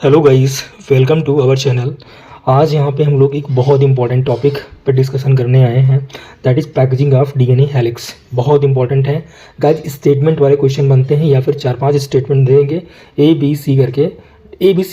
Hello guys, welcome to our channel. आज यहाँ पे हम लोग एक बहुत इंपॉर्टेंट टॉपिक पर डिस्कशन करने आए हैं, that is packaging of DNA helix. बहुत इंपॉर्टेंट है गाइस। स्टेटमेंट वाले क्वेश्चन बनते हैं या फिर 4-5 स्टेटमेंट देंगे, ए बी सी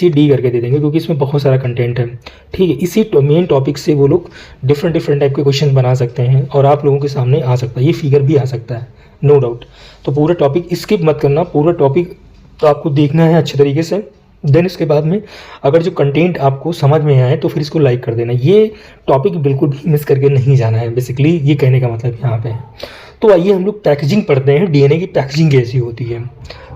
डी करके दे देंगे, क्योंकि इसमें बहुत सारा कंटेंट है। ठीक है, इसी मेन टॉपिक से वो लोग डिफरेंट टाइप के क्वेश्चन बना सकते हैं और आप लोगों के सामने आ सकता है, ये फिगर भी आ सकता है, नो डाउट। तो पूरा टॉपिक स्किप मत करना, पूरा टॉपिक तो आपको देखना है अच्छे तरीके से। देन इसके बाद में अगर जो कंटेंट आपको समझ में आए तो फिर इसको लाइक कर देना। ये टॉपिक बिल्कुल भी मिस करके नहीं जाना है, बेसिकली ये कहने का मतलब यहाँ पे है। तो आइए हम लोग पैकेजिंग पढ़ते हैं, डीएनए की पैकेजिंग कैसी होती है।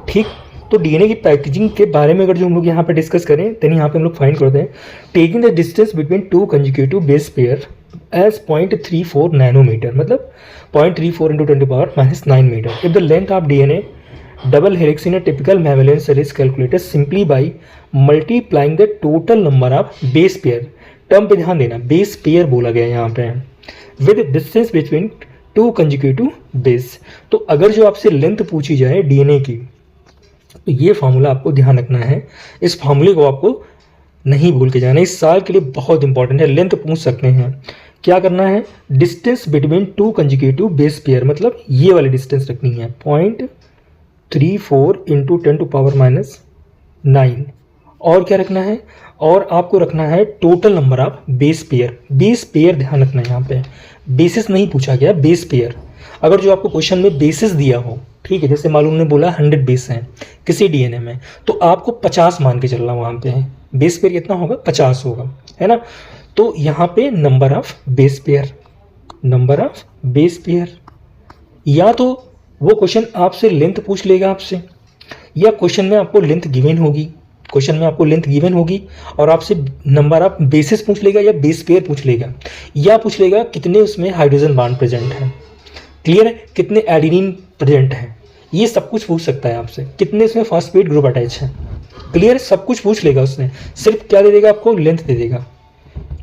ठीक, तो डीएनए की पैकेजिंग के बारे में अगर जो हम लोग यहाँ पे डिस्कस करें, तो यहाँ पे हम लोग फाइंड करते हैं taking the distance between two conjugative base pair as 0.34 nanometre, मतलब 0.34 into 10⁻⁹ metre. If the length of DNA double helix in a typical mammalian cell is calculated simply by multiplying the total number of base pair। Term पे ध्यान देना, base pair बोला गया यहाँ पे, with distance between two conjugative base. तो अगर जो आपसे लेंथ पूछी जाए डीएनए की, तो ये फॉर्मूला आपको ध्यान रखना है। इस फॉर्मूले को आपको नहीं भूल के जाना, इस साल के लिए बहुत इंपॉर्टेंट है। लेंथ पूछ सकते हैं, क्या करना है, distance between two conjugative base pair, मतलब ये वाली डिस्टेंस रखनी है 0.34 इंटू 10⁻⁹। और क्या रखना है, और आपको रखना है total number of base pair. Base pair ध्यान रखना है, यहाँ पे बेसिस नहीं पूछा गया, बेस पेयर। अगर जो आपको क्वेश्चन में बेसिस दिया हो, ठीक है, जैसे मालूम ने बोला 100 बेस हैं किसी डीएनए में, तो आपको 50 मान के चलना, वहाँ पे है बेस पेयर कितना होगा, 50 होगा, है ना। तो यहाँ पे number of base pair, number of base pair, या तो वो क्वेश्चन आपसे लेंथ पूछ लेगा आपसे, या क्वेश्चन में आपको लेंथ गिवन होगी, क्वेश्चन में आपको लेंथ गिवन होगी और आपसे नंबर ऑफ बेसिस पूछ लेगा, या बेस पेयर पूछ लेगा, या पूछ लेगा कितने उसमें हाइड्रोजन बॉन्ड प्रेजेंट है। क्लियर है, कितने एडिनिन प्रेजेंट है, ये सब कुछ पूछ सकता है आपसे, कितने इसमें फॉस्फेट ग्रुप अटैच है। क्लियर, सब कुछ पूछ लेगा उसने। सिर्फ क्या दे देगा आपको, लेंथ दे देगा,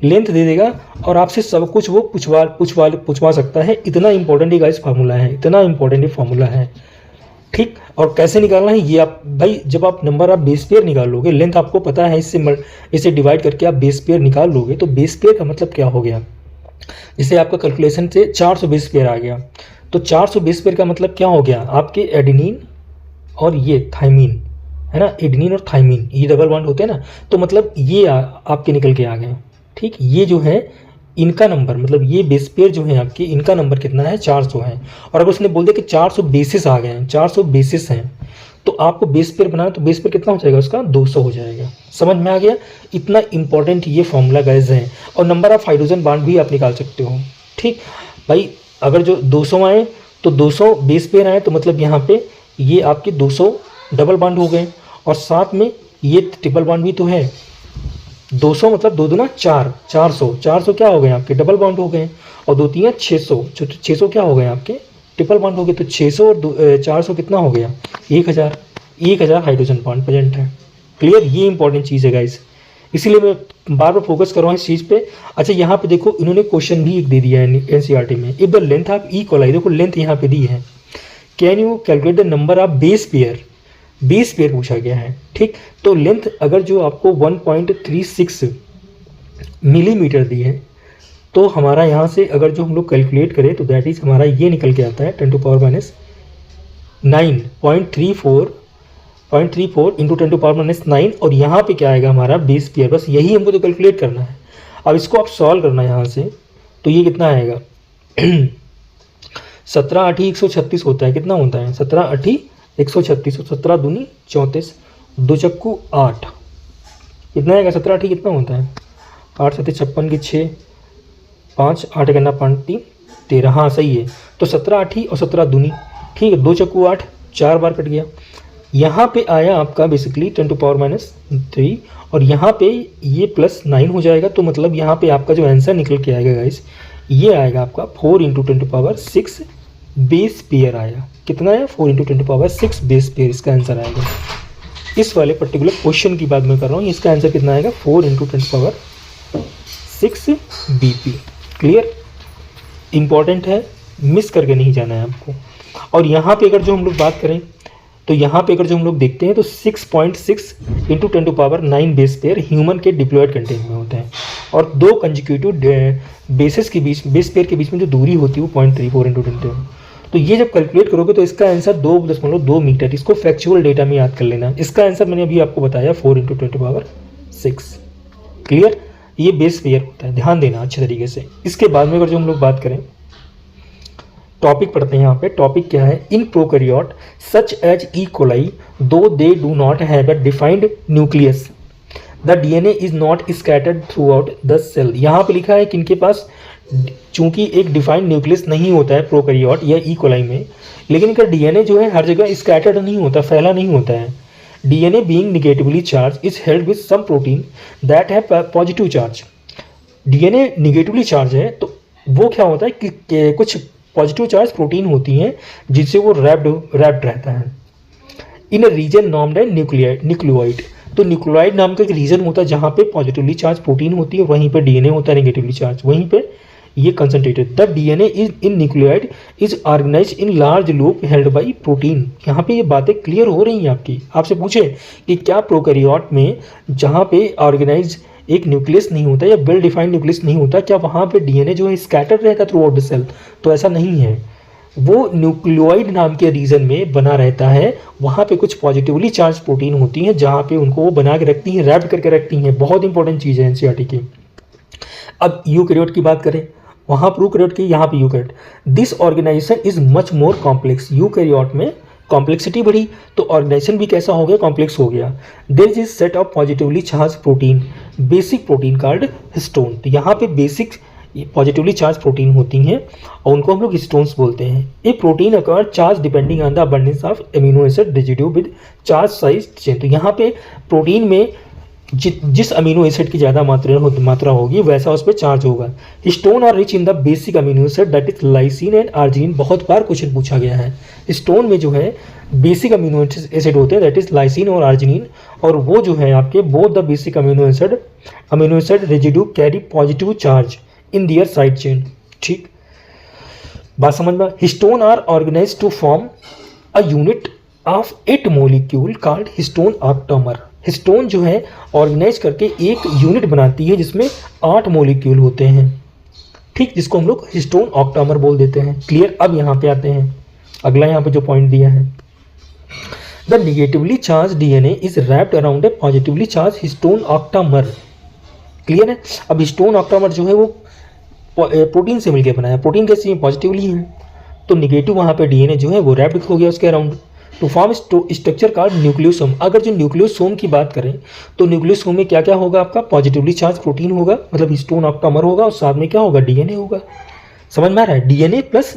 लेंथ दे देगा, और आपसे सब कुछ वो पूछवा सकता है। इतना इंपॉर्टेंट ये गाइस फार्मूला है, इतना इंपॉर्टेंट ये फार्मूला है। ठीक, और कैसे निकालना है ये आप भाई, जब आप नंबर ऑफ बेस पेयर निकाल लोगे, लेंथ आपको पता है, इसे डिवाइड करके आप बेस पेयर निकाल लोगे, तो बेस पेयर का मतलब क्या हो गया, जैसे आपका कैलकुलेशन से 400 बेस पेयर आ गया, तो 400 बेस पेयर का मतलब क्या हो गया, आपके एडेनिन और ये थाइमिन, है ना, एडेनिन और थाइमिन ये डबल बॉन्ड होते हैं ना, तो मतलब ये आपके निकल के आ गए। ठीक, ये जो है इनका नंबर, मतलब ये बेस पेयर जो है आपके, इनका नंबर कितना है, 400 है। और अगर उसने बोल दिया कि 400 बेसिस आ गए हैं, 400 बेसिस हैं, तो आपको बेस पेयर बनाना, तो बेस पेयर कितना हो जाएगा उसका, 200 हो जाएगा। समझ में आ गया, इतना इंपॉर्टेंट ये फॉर्मूला गाइस है। और नंबर ऑफ हाइड्रोजन बॉन्ड भी आप निकाल सकते हो। ठीक भाई, अगर जो 200 आए तो 200 बेस पेयर आए, तो मतलब यहाँ पे ये आपके 200 डबल बॉन्ड हो गए, और साथ में ये ट्रिपल बॉन्ड भी तो है। 200 मतलब 2 दूना 4, 400 क्या हो गए आपके, डबल बॉन्ड हो गए, और 2 3 600, 600 क्या हो गए आपके, ट्रिपल बॉन्ड हो गए। तो 600 और 400 कितना हो गया, 1000 हाइड्रोजन बॉन्ड प्रेजेंट है। क्लियर, ये इंपॉर्टेंट चीज़ है गाइस, इसीलिए मैं बार बार फोकस कर रहा हूँ इस चीज़ पे। अच्छा, यहाँ पे देखो, इन्होंने क्वेश्चन भी एक दे दिया है एनसीईआरटी में, if the length of E coli, देखो लेंथ यहाँ पे दी है, can you calculate the number of base pair, base pair पूछा गया है। ठीक, तो लेंथ अगर जो आपको 1.36 मिलीमीटर दी है, तो हमारा यहाँ से अगर जो हम लोग कैलकुलेट करें, तो दैट इज हमारा ये निकल के आता है 10⁻⁹ इंटू 10⁻⁹, और यहाँ पे क्या आएगा हमारा बेस पेयर। बस यही हमको तो कैलकुलेट करना है। अब इसको आप सॉल्व करना है यहाँ से, तो ये कितना आएगा 17 8 136 होता है, कितना होता है 17 8 136, 17 दूनी 34, 2 चक्कू 8, कितना आएगा 17 8 कितना होता है, 8 7 56 की 6, 5 8 करना 5 13, हाँ सही है। तो 17 8 और 17 दूनी, ठीक है, 2 चक्कू 8, 4 बार कट गया। यहाँ पे आया आपका बेसिकली 10⁻⁻3, और यहाँ पे ये +9 हो जाएगा, तो मतलब यहाँ पे आपका जो आंसर निकल के आएगा गाइस, ये आएगा आपका 4 इंटू 10⁻6 बेस पेयर आया। कितना है, 4 इंटू 10⁻6 बेस पेयर इसका आंसर आएगा। इस वाले पर्टिकुलर क्वेश्चन की बात मैं कर रहा हूँ, इसका आंसर कितना आएगा, 4 इंटू 10⁻6 BP। क्लियर, इंपॉर्टेंट है, मिस करके नहीं जाना है आपको। और यहाँ पे अगर जो हम लोग बात करें, तो यहाँ पे अगर जो हम लोग देखते हैं तो 6.6 इंटू 10⁹ बेस पेयर ह्यूमन के डिप्लॉयड कंटेंट में होते हैं, और दो कंजिक्यूटिव बेसिस के बीच, बेस पेयर के बीच में जो दूरी होती है वो 0.34 इंटू 10। तो ये जब कैलकुलेट करोगे तो इसका आंसर 2.2 मीटर, इसको फैक्चुअल डेटा में याद कर लेना। इसका आंसर मैंने अभी आपको बताया 4 इंटू 10⁶। क्लियर, ये बेस पेयर होता है, ध्यान देना अच्छे तरीके से। इसके बाद में अगर जो हम लोग बात करें, टॉपिक पढ़ते हैं यहाँ पे। टॉपिक क्या है? In prokaryote such as E coli though they do not have a defined nucleus the DNA is not scattered throughout the cell. यहाँ पे लिखा है कि इनके पास चूंकि एक डिफाइंड न्यूक्लियस नहीं होता है प्रोकैरियोट या ई कोलाई में, लेकिन इनका डीएनए जो है हर जगह स्कैटर्ड नहीं होता, फैला नहीं होता है। DNA being negatively charge is held with some protein that have positive charge. DNA negatively charge है तो वो क्या होता है कि कुछ पॉजिटिव चार्ज प्रोटीन होती हैं जिससे वो रैप्ड रहता है। इन रीजन नॉर्म्ड है न्यूक्लियोइड। तो न्यूक्लियोइड नाम का एक रीजन होता है जहाँ पे पॉजिटिवली चार्ज प्रोटीन होती है, वहीं पे डीएनए होता है निगेटिवली चार्ज, वहीं पे ये concentrated. The DNA is in nucleoid is organise in large loop held by protein. यहाँ पे ये बातें क्लियर हो रही हैं आपकी। आपसे पूछे कि क्या प्रोकैरियोट में जहाँ पे ऑर्गेनाइज एक न्यूक्लियस नहीं होता या वेल डिफाइंड न्यूक्लियस नहीं होता, क्या वहाँ पे डीएनए जो है स्कैटर्ड रहता थ्रू आउट द सेल? तो ऐसा नहीं है, वो न्यूक्लियोइड नाम के रीजन में बना रहता है। वहाँ पे कुछ पॉजिटिवली चार्ज प्रोटीन होती हैं जहाँ पे उनको वो बना के रखती हैं, रैप्ड करके रखती हैं। बहुत इंपॉर्टेंट चीज़ है एनसीईआरटी की। अब यूकैरियोट की बात करें, वहाँ प्रोकैरियोट की, यहाँ पे eukaryote. This organisation is much more complex. Eukaryote में कॉम्प्लेक्सिटी बढ़ी तो ऑर्गेनाइजेशन भी कैसा हो गया? कॉम्प्लेक्स हो गया। There is set of positively charge protein, basic protein called histone. तो यहाँ पे बेसिक पॉजिटिवली चार्ज प्रोटीन होती हैं और उनको हम लोग हिस्टोन्स बोलते हैं। A protein acquire charge depending on the abundance of amino acid residue with charge size chain. तो यहाँ पे प्रोटीन में जिस अमीनो एसिड की ज़्यादा मात्रा होगी वैसा उस पर चार्ज होगा। Histone are rich in the basic amino acid that is lysine and arginine. बहुत बार क्वेश्चन पूछा गया है। हिस्टोन में जो है बेसिक अमीनो एसिड होते हैं दैट इज लाइसिन और आर्जिनिन, और वो जो है आपके both the basic amino acid residue carry positive charge in their side chain. ठीक, बात समझ में? Histone are organise to form a unit of 8 molecule called histone octamer. Histone जो है ऑर्गेनाइज करके एक यूनिट बनाती है जिसमें 8 मोलिक्यूल होते हैं। ठीक, जिसको हम लोग हिस्टोन ऑक्टामर बोल देते हैं। क्लियर। अब यहाँ पे आते हैं, अगला यहाँ पे जो पॉइंट दिया है, the negatively charge DNA is wrapped around a positively charge histone octamer. Clear है। अब हिस्टोन ऑक्टामर जो है वो प्रोटीन से मिलकर बना है। प्रोटीन कैसी है? पॉजिटिवली है। तो निगेटिव वहाँ पे डीएनए जो है वो रैप्ड हो गया उसके around. To form structure called nucleosome. अगर जो न्यूक्लियोसोम की बात करें तो न्यूक्लियोसोम में क्या क्या होगा? आपका पॉजिटिवली चार्ज प्रोटीन होगा, मतलब हिस्टोन ऑक्टामर होगा, और साथ में क्या होगा? डीएनए होगा। समझ में आ रहा है? डीएनए प्लस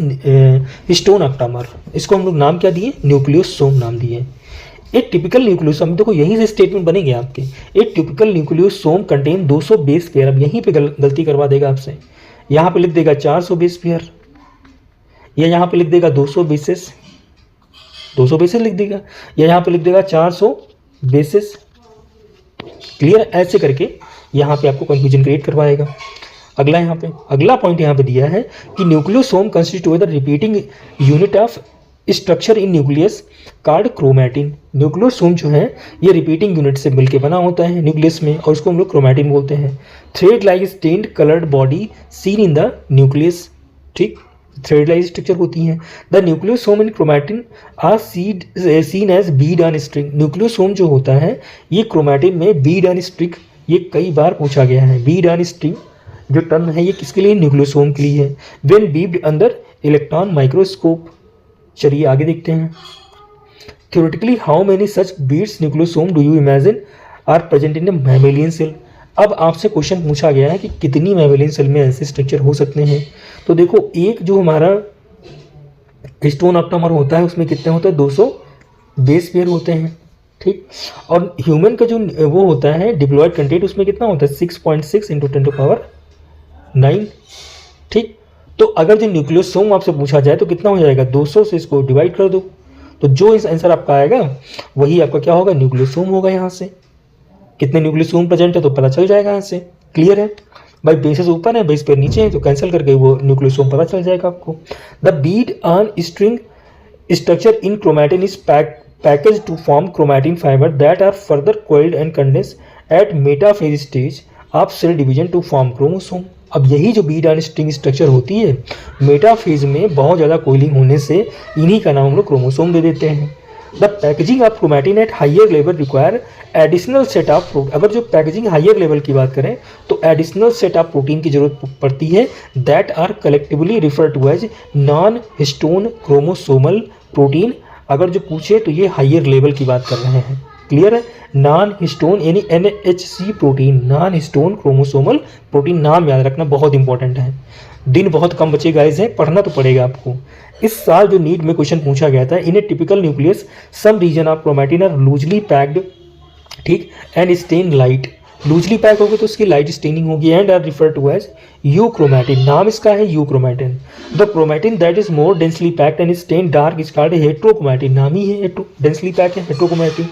हिस्टोन ऑक्टामर, इसको हम लोग नाम क्या दिए? न्यूक्लियोसोम नाम दिए। एक टिपिकल न्यूक्लियोसोम, देखो यहीं से स्टेटमेंट बनेंगे आपके। एक typical nucleosome contain 200 base pair. अब यहीं पे गलती करवा देगा आपसे, यहाँ पे लिख देगा 400 बेस पेयर, या यहाँ पे लिख देगा 200 बेसिस लिख देगा, या यहाँ पे लिख देगा 400 बेसिस। क्लियर। ऐसे करके यहाँ पे आपको कंफ्यूजन क्रिएट करवाएगा। अगला यहाँ पे अगला पॉइंट यहाँ पे दिया है कि nucleosome constitute the repeating unit of structure in nucleus called chromatin. Nucleosome जो है ये रिपीटिंग यूनिट से मिलकर बना होता है न्यूक्लियस में, और उसको हम लोग क्रोमैटिन बोलते हैं। Thread like stained coloured body seen in the nucleus. ठीक, थ्रेड लाइक स्ट्रक्चर होती हैं। The nucleosome in chromatin are seen as bead on string. Nucleosome जो होता है ये क्रोमैटिन में बीड ऑन स्ट्रिंग, ये कई बार पूछा गया है। बीड ऑन स्ट्रिंग जो टर्म है ये किसके लिए? न्यूक्लियोसोम के लिए है। When viewed under electron microscope. चलिए आगे देखते हैं। Theoretically how many such beads nucleosome do you imagine are present in a mammalian cell. अब आपसे क्वेश्चन पूछा गया है कि कितनी मैमेलियन सेल में ऐसे स्ट्रक्चर हो सकते हैं। तो देखो, एक जो हमारा हिस्टोन ऑक्टामर होता है उसमें कितने होते हैं? 200 बेस पेयर होते हैं। ठीक, और ह्यूमन का जो वो होता है डिप्लॉयड कंटेंट, उसमें कितना होता है? 6.6 इंटू 10⁹। ठीक, तो अगर जो न्यूक्लियोसोम आपसे पूछा जाए तो कितना हो जाएगा? 200 से इसको डिवाइड कर दो, तो जो इस आंसर आपका आएगा वही आपका क्या होगा? न्यूक्लियोसोम होगा। यहाँ से कितने न्यूक्लियोसोम प्रेजेंट है तो पता चल जाएगा यहाँ से। क्लियर है भाई? बेसिस ऊपर है, बेस पेयर नीचे है, तो कैंसिल करके वो न्यूक्लियोसोम पता चल जाएगा आपको। The Beed on string structure in chromatin is packaged to form chromatin fiber that are further coiled and condensed at metaphase stage of cell division to form chromosome। अब यही जो बीड एंड स्ट्रिंग स्ट्रक्चर होती है metaphase में बहुत ज़्यादा coiling होने से इन्हीं का नाम हम लोग क्रोमोसोम दे देते हैं। The packaging of chromatin at higher level require additional set of protein. अगर जो पैकेजिंग हाइयर लेवल की बात करें तो एडिशनल सेट ऑफ प्रोटीन की जरूरत पड़ती है that are collectively refer to as non histone chromosomal protein. अगर जो पूछे तो ये हाइयर लेवल की बात कर रहे हैं। क्लियर है? नॉन हिस्टोन यानी NHC protein, non histone chromosomal protein, नाम याद रखना बहुत इंपॉर्टेंट है। दिन बहुत कम बचे गाइस हैं, पढ़ना तो पड़ेगा आपको। इस साल जो नीट में क्वेश्चन पूछा गया था, in a typical nucleus some region of chromatin are loosely packed, ठीक, and stain light. Loosely pack होगी तो उसकी लाइट स्टेनिंग होगी and are refer to as euchromatin. नाम इसका है euchromatin. The chromatin that is more densely packed and stain dark is called heterochromatin. नाम ही है डेंसली पैक है heterochromatin.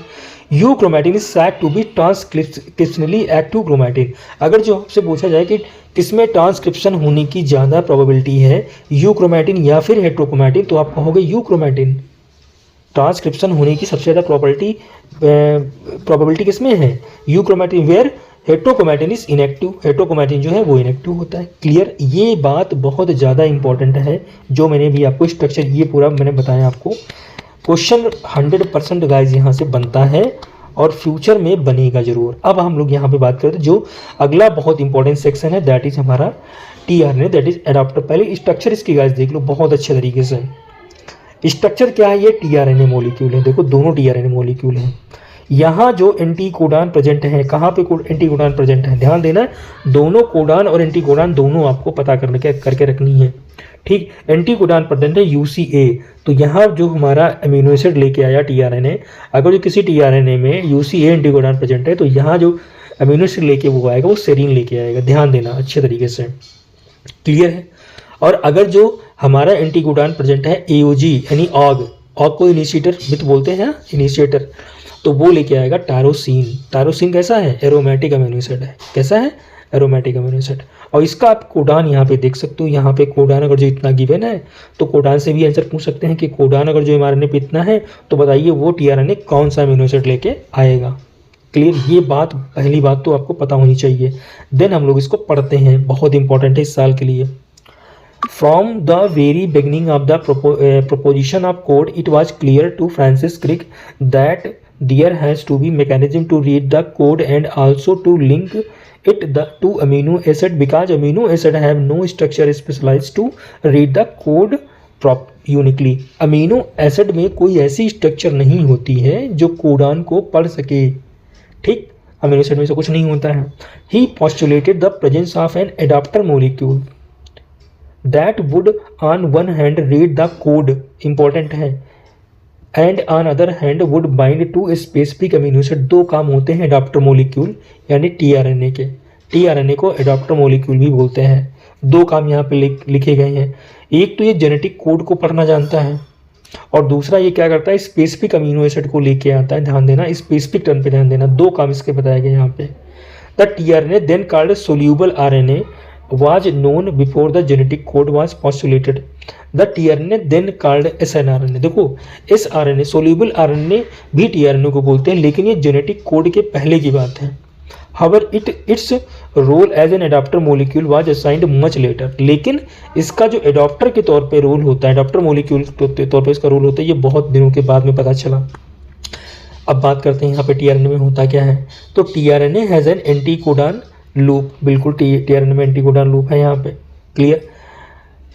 Euchromatin is said to be transcriptionally active chromatin. अगर जो आपसे पूछा जाए कि किसमें ट्रांसक्रिप्शन होने की ज़्यादा प्रोबेबिलिटी है, यू क्रोमैटिन या फिर हेट्रोक्रोमैटिन, तो आप कहोगे यू क्रोमैटिन। ट्रांसक्रिप्शन होने की सबसे ज़्यादा प्रोबेबिलिटी किसमें है? Euchromatin, where heterochromatin is inactive. Heterochromatin जो है वो इनएक्टिव होता है। क्लियर? ये बात बहुत ज़्यादा इंपॉर्टेंट है जो मैंने भी आपको स्ट्रक्चर ये पूरा मैंने बताया आपको। क्वेश्चन 100% गाइज यहाँ से बनता है और फ्यूचर में बनेगा जरूर। अब हम लोग यहाँ पे बात करते हैं जो अगला बहुत इंपॉर्टेंट सेक्शन है, दैट इज हमारा tRNA, दैट इज एडाप्टर। पहले स्ट्रक्चर इसकी गाइज देख लो बहुत अच्छे तरीके से। स्ट्रक्चर क्या है? ये tRNA मॉलिक्यूल है। देखो दोनों tRNA मॉलिक्यूल हैं। यहाँ जो एंटी कोडान प्रेजेंट है, कहाँ पे एंटी कोडान प्रेजेंट है, ध्यान देना। दोनों कोडान और एंटी कोडान दोनों आपको पता करके रखनी है, ठीक। एंटी कोडान प्रेजेंट है UCA, तो यहाँ जो हमारा अमीनो एसिड लेके आया tRNA, अगर जो किसी tRNA में UCA एंटी कोडान प्रेजेंट है तो यहाँ जो अमीनो एसिड लेके वो आएगा वो सेरीन लेके आएगा। ध्यान देना अच्छे तरीके से। क्लियर है? और अगर जो हमारा एंटी कोडान प्रेजेंट है AOG यानी ऑग को इनिशिएटर विथ बोलते हैं, इनिशिएटर, तो वो लेके आएगा टायरोसिन। टायरोसिन कैसा है? एरोमेटिक अमीनो एसिड है। कैसा है? Aromatic amino acid. और इसका आप कोडान यहाँ पे देख सकते हो। यहाँ पे कोडान अगर जो इतना गिवन है तो कोडान से भी आंसर पूछ सकते हैं कि कोडान अगर जो mRNA पे इतना है तो बताइए वो tRNA कौन सा अमीनो एसिड लेके आएगा। क्लियर? ये बात पहली बात तो आपको पता होनी चाहिए। देन हम लोग इसको पढ़ते हैं, बहुत इंपॉर्टेंट है इस साल के लिए। From the very beginning of the proposition of code, it was clear to Francis Crick that there has to be mechanism to read the code and also to link it to amino acid, because amino acid have no structure specialized to read the code uniquely। Amino acid में कोई ऐसी structure नहीं होती है जो codon को पढ़ सके, ठीक। अमीनो एसिड में से कुछ नहीं होता है। He postulated the presence of an adapter molecule that would on one hand read the code, important है, and on other hand would bind to a specific amino acid। दो काम होते हैं एडाप्टर मोलिक्यूल यानी tRNA के। tRNA को adapter molecule भी बोलते हैं। दो काम यहाँ पे लिखे गए हैं। एक तो ये जेनेटिक कोड को पढ़ना जानता है और दूसरा ये क्या करता है, स्पेसिफिक अमीनो एसिड को लेके आता है। ध्यान देना, स्पेसिफिक टर्म पे ध्यान देना। दो काम इसके बताए गए यहाँ पे। The tRNA then called soluble RNA was known before the genetic code was postulated। The tRNA then called snRNA। देखो sRNA soluble RNA भी tRNA को बोलते हैं, लेकिन ये जेनेटिक कोड के पहले की बात है। However, its role as an adapter molecule was assigned much later। लेकिन इसका जो एडाप्टर के तौर पे रोल होता है, एडाप्टर मोलिक्यूल के तौर पे इसका रोल होता है, ये बहुत दिनों के बाद में पता चला। अब बात करते हैं यहाँ पे tRNA में होता क्या है। तो tRNA has an anticodon loop, बिल्कुल tRNA में एंटी कोडान लूप है यहाँ पे। Clear?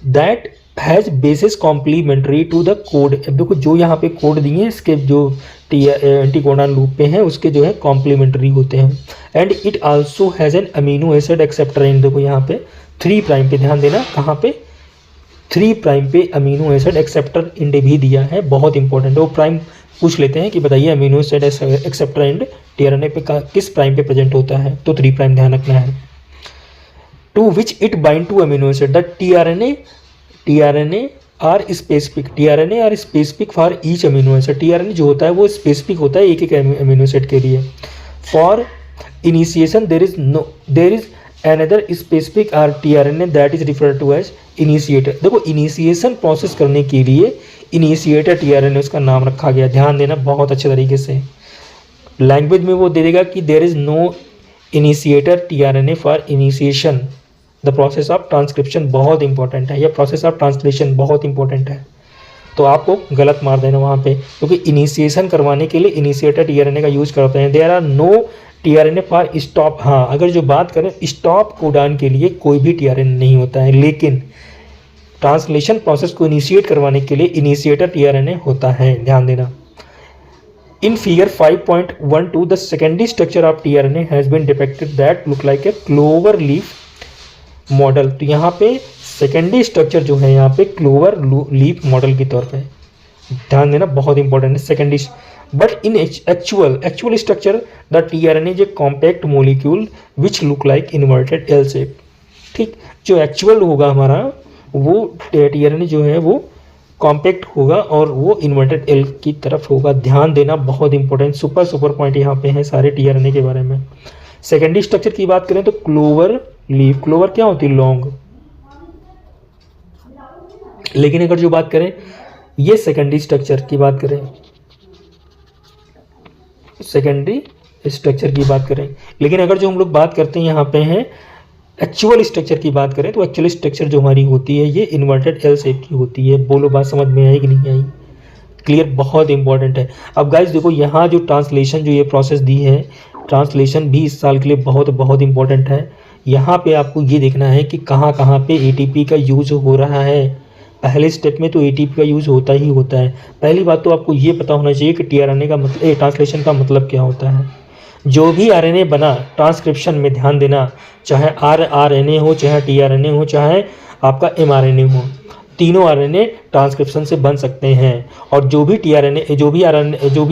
That has basis complementary to the code. देखो जो यहाँ पे कोड दिए हैं इसके जो एंटी कोडान लूप पे हैं उसके जो है कॉम्प्लीमेंट्री होते हैं। And it also has an amino acid acceptor end. देखो यहाँ पे 3 प्राइम पे ध्यान देना, कहाँ पे 3 प्राइम पे अमीनो एसिड एक्सेप्टर इंड भी दिया है, बहुत इंपॉर्टेंट है। वो प्राइम पूछ लेते हैं कि बताइए amino acid acceptor and tRNA पे किस प्राइम पे प्रेजेंट होता है, तो 3 प्राइम ध्यान रखना है। To which it bind to amino acid. The tRNA are specific, tRNA are specific for each amino acid. tRNA जो होता है वो स्पेसिफिक होता है एक एक अमीनो एसिड के लिए। For initiation there is another specific tRNA that is referred to as initiator। देखो इनिशिएशन प्रोसेस करने के लिए इनिशिएटर टीआरएनए उसका नाम रखा गया। ध्यान देना बहुत अच्छे तरीके से। लैंग्वेज में वो दे देगा कि there is no initiator tRNA for initiation the process of transcription, बहुत इंपॉर्टेंट है, या प्रोसेस ऑफ ट्रांसलेशन बहुत इंपॉर्टेंट है। तो आपको गलत मार देना वहाँ पे, क्योंकि इनिशिएशन करवाने के लिए इनिशिएटर टीआरएनए का यूज करते हैं। There are no tRNA for stop. हाँ, अगर जो बात करें स्टॉप कोडान के लिए कोई भी टीआरएनए नहीं होता है, लेकिन ट्रांसलेशन प्रोसेस को इनिशिएट करवाने के लिए इनिशिएटर टीआरएनए होता है। ध्यान देना। In figure 5.12 the secondary structure of tRNA has been depicted that look like a clover leaf model. तो यहाँ पे सेकेंडरी स्ट्रक्चर जो है यहाँ पे क्लोवर लीफ मॉडल के तौर पे, ध्यान देना बहुत इंपॉर्टेंट है secondary. But in actual structure the tRNA is a compact molecule which look like inverted L shape. ठीक, जो एक्चुअल होगा हमारा वो टीआरएनए जो है वो कॉम्पैक्ट होगा और वो इन्वर्टेड एल की तरफ होगा। ध्यान देना बहुत इंपॉर्टेंट, सुपर पॉइंट यहाँ पे है सारे टीआरएनए के बारे में। सेकेंडरी स्ट्रक्चर की बात करें तो क्लोवर लीफ, क्लोवर क्या होती है? लॉन्ग। लेकिन अगर जो बात करें ये सेकेंडरी स्ट्रक्चर की बात करें, सेकेंडरी स्ट्रक्चर की बात करें, लेकिन अगर जो हम लोग बात करते हैं यहाँ पे है एक्चुअल स्ट्रक्चर की बात करें तो एक्चुअल स्ट्रक्चर जो हमारी होती है ये इन्वर्टेड एल शेप की होती है। बोलो बात समझ में आई कि नहीं आई? क्लियर, बहुत इंपॉर्टेंट है। अब गाइस देखो यहाँ जो ट्रांसलेशन जो ये प्रोसेस दी है, ट्रांसलेशन भी इस साल के लिए बहुत इंपॉर्टेंट है। यहाँ पे आपको ये देखना है कि कहाँ कहाँ पे एटीपी का यूज हो रहा है। पहले स्टेप में तो एटीपी का यूज होता ही होता है। पहली बात तो आपको ये पता होना चाहिए कि टीआरएनए का मतलब ट्रांसलेशन का मतलब क्या होता है। जो भी आरएनए बना ट्रांसक्रिप्शन में, ध्यान देना, चाहे आरएनए हो, चाहे टीआरएनए हो, चाहे आपका एमआरएनए हो, तीनों आरएनए ट्रांसक्रिप्शन से बन सकते हैं। और जो भी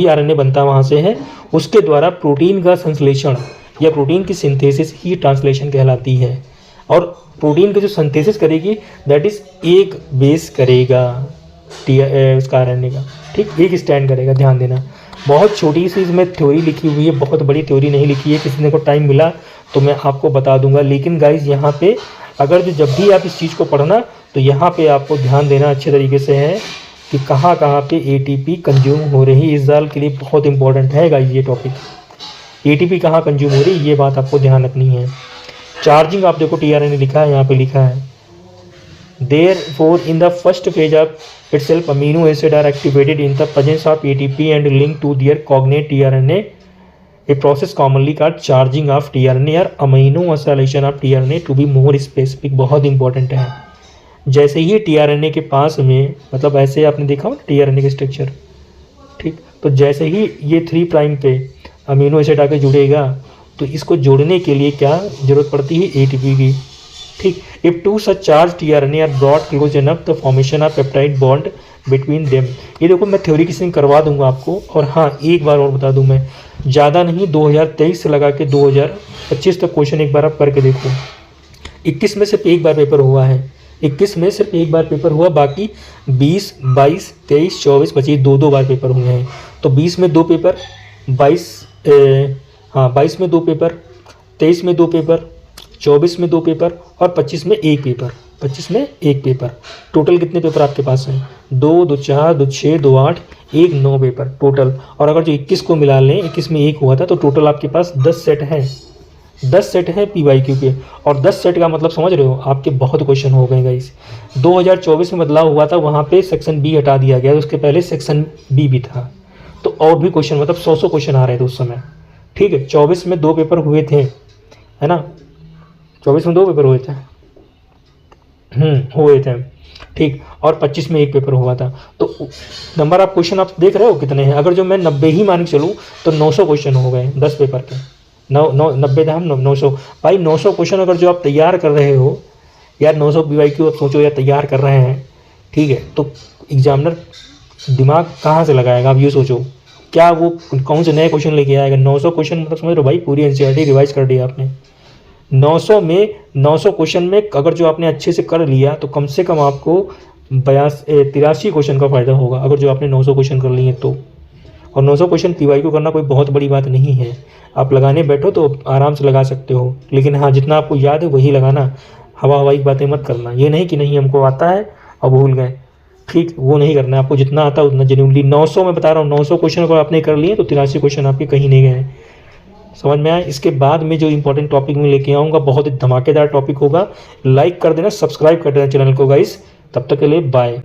आरएनए बनता है वहाँ से है, उसके द्वारा प्रोटीन का संश्लेषण या प्रोटीन की सिंथेसिस ही ट्रांसलेशन कहलाती है। और प्रोटीन का जो सिंथेसिस करेगी दैट इज एक बेस करेगा उसका आरएनए का, ठीक, एक स्टैंड करेगा। ध्यान देना, बहुत छोटी सी इसमें थ्योरी लिखी हुई है, बहुत बड़ी थ्योरी नहीं लिखी है। किसी ने को टाइम मिला तो मैं आपको बता दूंगा। लेकिन गाइज यहाँ पे अगर जब भी आप इस चीज़ को पढ़ना तो यहाँ पे आपको ध्यान देना अच्छे तरीके से है कि कहाँ कहाँ पे एटीपी कंज्यूम हो रही है। इस साल के लिए बहुत इंपॉर्टेंट है गाइज ये टॉपिक, एटीपी कहाँ कंज्यूम हो रही है, ये बात आपको ध्यान रखनी है। चार्जिंग आप देखो टीआरएनए लिखा है, यहाँ पे लिखा है therefore in the first phase of itself amino acid are activated in the presence of ATP and linked to their cognate tRNA, a process commonly called charging of tRNA or amino acylation of tRNA to be more specific। बहुत important है। जैसे ही tRNA के पास में, मतलब ऐसे आपने देखा हो tRNA के स्ट्रक्चर, ठीक, तो जैसे ही ये 3 प्राइम पे अमीनो एसिड आके जुड़ेगा तो इसको जोड़ने के लिए क्या जरूरत पड़ती है? एटीपी की, ठीक। If two such charge tRNA are brought close enough the formation of peptide bond between them. ये देखो मैं थ्योरी किसी दिन करवा दूंगा आपको। और हाँ, एक बार और बता दूं मैं, ज़्यादा नहीं, 2023 से लगा के 2025 तक क्वेश्चन एक बार आप करके देखो। 21 में सिर्फ एक बार पेपर हुआ है, 21 में सिर्फ एक बार पेपर हुआ, बाकी 20, 22, 23, 24, 25 दो बार पेपर हुए हैं। तो 20 में 2 पेपर, 22 में 2 पेपर, 23 में 2 पेपर, 24 में 2 पेपर और 25 में 1 पेपर। 25 में 1 पेपर। टोटल कितने पेपर आपके पास हैं? 2, 2, 4, 2, 6, 2, 8, 1, 9 पेपर टोटल। और अगर जो 21 को मिला लें, 21 में 1 हुआ था, तो टोटल आपके पास 10 सेट हैं। 10 सेट हैं PYQ के। और 10 सेट का मतलब समझ रहे हो, आपके बहुत क्वेश्चन हो गए गाइस। 2024 में बदलाव हुआ था, वहाँ पे सेक्शन बी हटा दिया गया, उसके पहले सेक्शन बी भी था। तो और भी क्वेश्चन, मतलब 100 क्वेश्चन आ रहे थे उस समय, ठीक है। 24 में 2 पेपर हुए थे, है ना, 24 में 2 पेपर हुए थे, हुए थे, ठीक। और 25 में 1 पेपर हुआ था। तो नंबर ऑफ क्वेश्चन आप देख रहे हो कितने हैं। अगर जो मैं 90 ही मान के चलूँ तो 900 क्वेश्चन हो गए 10 पेपर के। 90 था, 900 भाई, 900 क्वेश्चन अगर जो आप तैयार कर रहे हो यार, 900 PYQ आप सोचो यार तैयार कर रहे हैं, ठीक है, तो एग्जामिनर दिमाग कहाँ से लगाएगा? आप ये सोचो, क्या वो कौन से नए क्वेश्चन लेके आएगा? 900 क्वेश्चन मतलब समझ लो भाई, पूरी एनसीईआरटी रिवाइज कर दी आपने। 900 क्वेश्चन में अगर जो आपने अच्छे से कर लिया तो कम से कम आपको 83 क्वेश्चन का फ़ायदा होगा, अगर जो आपने 900 क्वेश्चन कर लिए तो। और 900 क्वेश्चन PYQ करना कोई बहुत बड़ी बात नहीं है। आप लगाने बैठो तो आराम से लगा सकते हो, लेकिन हाँ, जितना आपको याद है वही लगाना। हवाई बातें मत करना। ये नहीं कि नहीं हमको आता है और भूल गए, ठीक वो नहीं करना है आपको, जितना आता है उतना जेन्युइनली। 900 मैं बता रहा हूँ, 900 क्वेश्चन अगर आपने कर लिए तो 83 क्वेश्चन आपके कहीं नहीं गए हैं। समझ में आया? इसके बाद में जो इंपॉर्टेंट टॉपिक मैं लेके आऊँगा बहुत ही धमाकेदार टॉपिक होगा। लाइक कर देना, सब्सक्राइब कर देना चैनल को गाइस। तब तक के लिए बाय।